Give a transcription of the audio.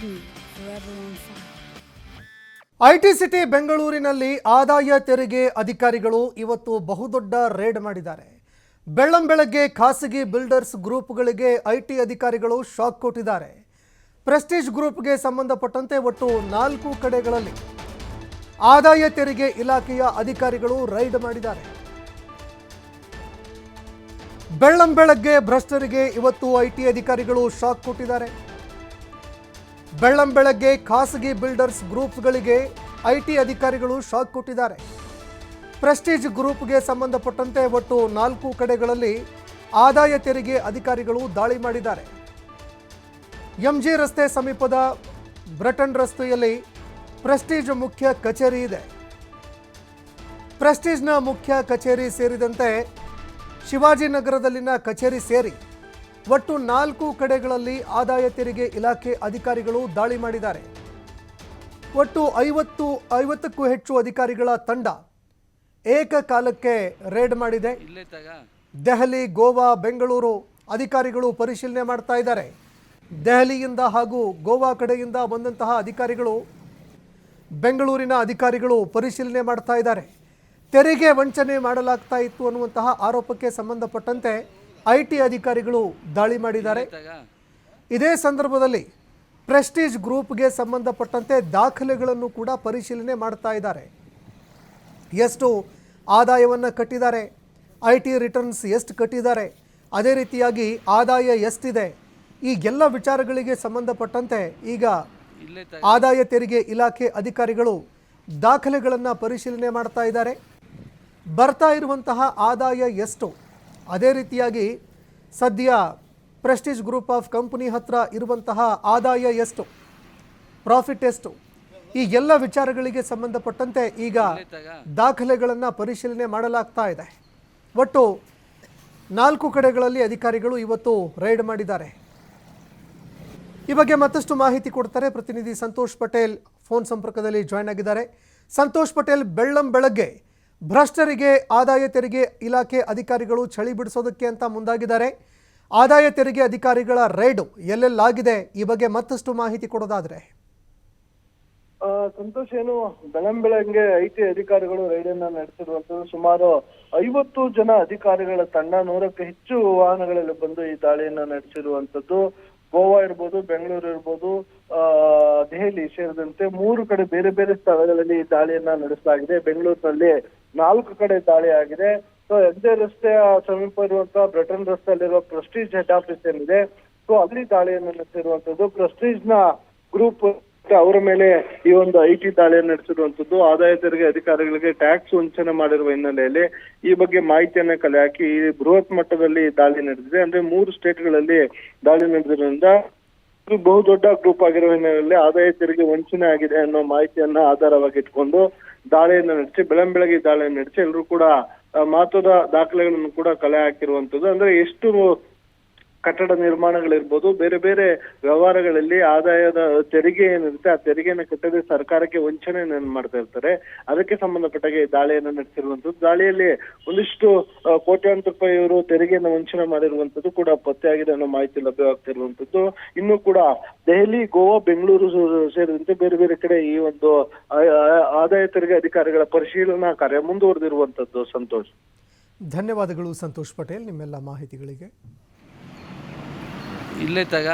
hidden, forever on fire. IT city ಬೆಂಗಳೂರಿನಲ್ಲಿ ಆದಾಯ ತೆರಿಗೆ ಅಧಿಕಾರಿಗಳು ಇವತ್ತು ಬಹುದೊಡ್ಡ ರೇಡ್ ಮಾಡಿದ್ದಾರೆ. ಬೆಳ್ಳಂಬೆಳಗ್ಗೆ ಖಾಸಗಿ ಬಿಲ್ಡರ್ಸ್ ಗ್ರೂಪ್ಗಳಿಗೆ ಐಟಿ ಅಧಿಕಾರಿಗಳು ಶಾಕ್ ಕೊಟ್ಟಿದ್ದಾರೆ. ಪ್ರೆಸ್ಟೀಜ್ ಗ್ರೂಪ್ಗೆ ಸಂಬಂಧಪಟ್ಟಂತೆ ಒಟ್ಟು 4 ಕಡೆಗಳಲ್ಲಿ ಆದಾಯ ತೆರಿಗೆ ಇಲಾಖೆಯ ಅಧಿಕಾರಿಗಳು ರೈಡ್ ಮಾಡಿದ್ದಾರೆ. ಬೆಳ್ಳಂಬೆಳಗ್ಗೆ ಭ್ರಷ್ಟರಿಗೆ ಇವತ್ತು ಐಟಿ ಅಧಿಕಾರಿಗಳು ಶಾಕ್ ಕೊಟ್ಟಿದ್ದಾರೆ. ಬೆಳ್ಳಂಬೆಳಗ್ಗೆ ಖಾಸಗಿ ಬಿಲ್ಡರ್ಸ್ ಗ್ರೂಪ್ಗಳಿಗೆ ಐಟಿ ಅಧಿಕಾರಿಗಳು ಶಾಕ್ ಕೊಟ್ಟಿದ್ದಾರೆ. ಪ್ರೆಸ್ಟೀಜ್ ಗ್ರೂಪ್ಗೆ ಸಂಬಂಧಪಟ್ಟಂತೆ ಒಟ್ಟು 4 ಕಡೆಗಳಲ್ಲಿ ಆದಾಯ ತೆರಿಗೆ ಅಧಿಕಾರಿಗಳು ದಾಳಿ ಮಾಡಿದ್ದಾರೆ. ಎಂಜಿ ರಸ್ತೆ ಸಮೀಪದ ಬ್ರಟನ್ ರಸ್ತೆಯಲ್ಲಿ ಪ್ರೆಸ್ಟೀಜ್ ಮುಖ್ಯ ಕಚೇರಿ ಇದೆ. ಪ್ರೆಸ್ಟೀಜ್ನ ಮುಖ್ಯ ಕಚೇರಿ ಸೇರಿದಂತೆ ಶಿವಾಜಿನಗರದಲ್ಲಿನ ಕಚೇರಿ ಸೇರಿ ಒಟ್ಟು 4 ಕಡೆಗಳಲ್ಲಿ ಆದಾಯ ತೆರಿಗೆ ಇಲಾಖೆ ಅಧಿಕಾರಿಗಳು ದಾಳಿ ಮಾಡಿದ್ದಾರೆ. ಒಟ್ಟು 50ಕ್ಕೂ ಹೆಚ್ಚು ಅಧಿಕಾರಿಗಳ ತಂಡ ಏಕಕಾಲಕ್ಕೆ ರೇಡ್ ಮಾಡಿದೆ. ದೆಹಲಿ, ಗೋವಾ, ಬೆಂಗಳೂರು ಅಧಿಕಾರಿಗಳು ಪರಿಶೀಲನೆ ಮಾಡ್ತಾ ಇದ್ದಾರೆ. ದೆಹಲಿಯಿಂದ ಹಾಗೂ ಗೋವಾ ಕಡೆಯಿಂದ ಬಂದಂತಹ ಅಧಿಕಾರಿಗಳು ಬೆಂಗಳೂರಿನ ಅಧಿಕಾರಿಗಳು ಪರಿಶೀಲನೆ ಮಾಡ್ತಾ ಇದ್ದಾರೆ. ತೆರಿಗೆ ವಂಚನೆ ಮಾಡಲಾಗ್ತಾ ಇತ್ತು ಅನ್ನುವಂತಹ ಆರೋಪಕ್ಕೆ ಸಂಬಂಧಪಟ್ಟಂತೆ ಐಟಿ ಅಧಿಕಾರಿಗಳು ದಾಳಿ ಮಾಡಿದ್ದಾರೆ. ಇದೇ ಸಂದರ್ಭದಲ್ಲಿ ಪ್ರೆಸ್ಟೀಜ್ ಗ್ರೂಪ್ಗೆ ಸಂಬಂಧಪಟ್ಟಂತೆ ದಾಖಲೆಗಳನ್ನು ಕೂಡ ಪರಿಶೀಲನೆ ಮಾಡ್ತಾ ಇದ್ದಾರೆ. ಎಷ್ಟು ಆದಾಯವನ್ನು ಕಟ್ಟಿದ್ದಾರೆ, ಐಟಿ ರಿಟರ್ನ್ಸ್ ಎಷ್ಟು ಕಟ್ಟಿದ್ದಾರೆ, ಅದೇ ರೀತಿಯಾಗಿ ಆದಾಯ ಎಷ್ಟಿದೆ, ಈ ಎಲ್ಲ ವಿಚಾರಗಳಿಗೆ ಸಂಬಂಧಪಟ್ಟಂತೆ ಈಗ ಆದಾಯ ತೆರಿಗೆ ಇಲಾಖೆ ಅಧಿಕಾರಿಗಳು ದಾಖಲೆಗಳನ್ನು ಪರಿಶೀಲನೆ ಮಾಡ್ತಾ ಇದ್ದಾರೆ. ಬರ್ತಾ ಇರುವಂತಹ ಆದಾಯ ಎಷ್ಟು, ಅದೇ ರೀತಿಯಾಗಿ ಸದ್ಯ ಪ್ರೆಸ್ಟೀಜ್ ಗ್ರೂಪ್ ಆಫ್ ಕಂಪನಿ ಹತ್ರ ಇರುವಂತಹ ಆದಾಯ ಎಷ್ಟು, ಪ್ರಾಫಿಟ್ ಎಷ್ಟು, ಈ ಎಲ್ಲ ವಿಚಾರಗಳಿಗೆ ಸಂಬಂಧಪಟ್ಟಂತೆ ಈಗ ದಾಖಲೆಗಳನ್ನು ಪರಿಶೀಲನೆ ಮಾಡಲಾಗ್ತಾ ಇದೆ. ಒಟ್ಟು 4 ಕಡೆಗಳಲ್ಲಿ ಅಧಿಕಾರಿಗಳು ಇವತ್ತು ರೈಡ್ ಮಾಡಿದ್ದಾರೆ. ಈ ಬಗ್ಗೆ ಮತ್ತಷ್ಟು ಮಾಹಿತಿ ಕೊಡ್ತಾರೆ ಪ್ರತಿನಿಧಿ ಸಂತೋಷ್ ಪಟೇಲ್ ಫೋನ್ ಸಂಪರ್ಕದಲ್ಲಿ ಜಾಯ್ನ್ ಆಗಿದ್ದಾರೆ. ಸಂತೋಷ್ ಪಟೇಲ್, ಬೆಳ್ಳಂಬೆಳಗ್ಗೆ ಭ್ರಷ್ಟರಿಗೆ ಆದಾಯ ತೆರಿಗೆ ಇಲಾಖೆ ಅಧಿಕಾರಿಗಳು ಚಳಿ ಬಿಡಿಸೋದಕ್ಕೆ ಅಂತ ಮುಂದಾಗಿದ್ದಾರೆ. ಆದಾಯ ತೆರಿಗೆ ಅಧಿಕಾರಿಗಳ ರೈಡ್ ಎಲ್ಲೆಲ್ಲಾಗಿದೆ, ಈ ಬಗ್ಗೆ ಮತ್ತಷ್ಟು ಮಾಹಿತಿ ಕೊಡೋದಾದ್ರೆ. ಸಂತೋಷ್, ಏನು ಬೆಳ್ಳಂಬೆಳಗ್ಗೆ ಐಟಿ ಅಧಿಕಾರಿಗಳು ರೈಡ್ ಅನ್ನ ನಡೆಸಿರುವಂತದ್ದು. ಸುಮಾರು 50 ಜನ ಅಧಿಕಾರಿಗಳ ತಂಡ 100ಕ್ಕೂ ಹೆಚ್ಚು ವಾಹನಗಳಲ್ಲಿ ಬಂದು ಈ ದಾಳಿಯನ್ನ ನಡೆಸಿರುವಂತದ್ದು. ಗೋವಾ ಇರ್ಬೋದು, ಬೆಂಗಳೂರು ಇರ್ಬೋದು, ದೆಹಲಿ ಸೇರಿದಂತೆ 3 ಕಡೆ ಬೇರೆ ಬೇರೆ ಸ್ಥಳಗಳಲ್ಲಿ ಈ ದಾಳಿಯನ್ನ ನಡೆಸಲಾಗಿದೆ. ಬೆಂಗಳೂರಿನಲ್ಲಿ 4 ಕಡೆ ದಾಳಿ ಆಗಿದೆ. ಸೊ ಎಂಜೆ ರಸ್ತೆಯ ಸಮೀಪ ಇರುವಂತಹ ಬ್ರಟನ್ ರಸ್ತೆಯಲ್ಲಿರುವ ಪ್ರೆಸ್ಟೀಜ್ ಹೆಡ್ ಆಫೀಸ್ ಏನಿದೆ, ಸೊ ಅಲ್ಲಿ ದಾಳಿಯನ್ನು ನಡೆಸಿರುವಂತದ್ದು. ಪ್ರೆಸ್ಟೀಜ್ ನ ಗ್ರೂಪ್ ಅವರ ಮೇಲೆ ಈ ಒಂದು ಐಟಿ ದಾಳಿಯನ್ನು ನಡೆಸಿರುವಂತದ್ದು. ಆದಾಯ ತೆರಿಗೆ ಅಧಿಕಾರಿಗಳಿಗೆ ಟ್ಯಾಕ್ಸ್ ವಂಚನೆ ಮಾಡಿರುವ ಹಿನ್ನೆಲೆಯಲ್ಲಿ ಈ ಬಗ್ಗೆ ಮಾಹಿತಿಯನ್ನ ಕಲೆ ಹಾಕಿ ಈ ಬೃಹತ್ ಮಟ್ಟದಲ್ಲಿ ದಾಳಿ ನಡೆದಿದೆ. ಅಂದ್ರೆ 3 ಸ್ಟೇಟ್ಗಳಲ್ಲಿ ದಾಳಿ ನಡೆದಿರೋದ್ರಿಂದ ಬಹುದೊಡ್ಡ ಗ್ರೂಪ್ ಆಗಿರುವ ಹಿನ್ನೆಲೆಯಲ್ಲಿ ಆದಾಯ ತೆರಿಗೆ ವಂಚನೆ ಆಗಿದೆ ಅನ್ನೋ ಮಾಹಿತಿಯನ್ನ ಆಧಾರವಾಗಿ ಇಟ್ಕೊಂಡು ದಾಳಿಯನ್ನ ನಡೆಸಿ ಬೆಳ್ಳಂಬೆಳಗ್ಗೆ ದಾಳಿಯನ್ನು ನಡೆಸಿ ಎಲ್ಲರೂ ಕೂಡ ಮಹತ್ವದ ದಾಖಲೆಗಳನ್ನು ಕೂಡ ಕಲೆ ಹಾಕಿರುವಂತದ್ದು. ಅಂದ್ರೆ ಎಷ್ಟು ಕಟ್ಟಡ ನಿರ್ಮಾಣಗಳಿರ್ಬೋದು, ಬೇರೆ ಬೇರೆ ವ್ಯವಹಾರಗಳಲ್ಲಿ ಆದಾಯದ ತೆರಿಗೆ ಏನಿರುತ್ತೆ ಆ ತೆರಿಗೆಯನ್ನು ಕಟ್ಟದೆ ಸರ್ಕಾರಕ್ಕೆ ವಂಚನೆ ಮಾಡ್ತಾ ಇರ್ತಾರೆ. ಅದಕ್ಕೆ ಸಂಬಂಧಪಟ್ಟಾಗೆ ದಾಳಿಯನ್ನು ನಡೆಸಿರುವಂತದ್ದು. ದಾಳಿಯಲ್ಲಿ ಒಂದಿಷ್ಟು ಕೋಟ್ಯಾಂತರ ರೂಪಾಯಿ ಇವರು ತೆರಿಗೆಯನ್ನು ವಂಚನೆ ಮಾಡಿರುವಂತದ್ದು ಕೂಡ ಪತ್ತೆಯಾಗಿದೆ ಅನ್ನೋ ಮಾಹಿತಿ ಲಭ್ಯವಾಗ್ತಿರುವಂತದ್ದು. ಇನ್ನು ಕೂಡ ದೆಹಲಿ, ಗೋವಾ, ಬೆಂಗಳೂರು ಸೇರಿದಂತೆ ಬೇರೆ ಬೇರೆ ಕಡೆ ಈ ಒಂದು ಆದಾಯ ತೆರಿಗೆ ಅಧಿಕಾರಿಗಳ ಪರಿಶೀಲನಾ ಕಾರ್ಯ ಮುಂದುವರೆದಿರುವಂತದ್ದು. ಸಂತೋಷ್, ಧನ್ಯವಾದಗಳು ಸಂತೋಷ್ ಪಟೇಲ್ ನಿಮ್ಮೆಲ್ಲ ಮಾಹಿತಿಗಳಿಗೆ. ಇಲ್ಲೇ ತಗ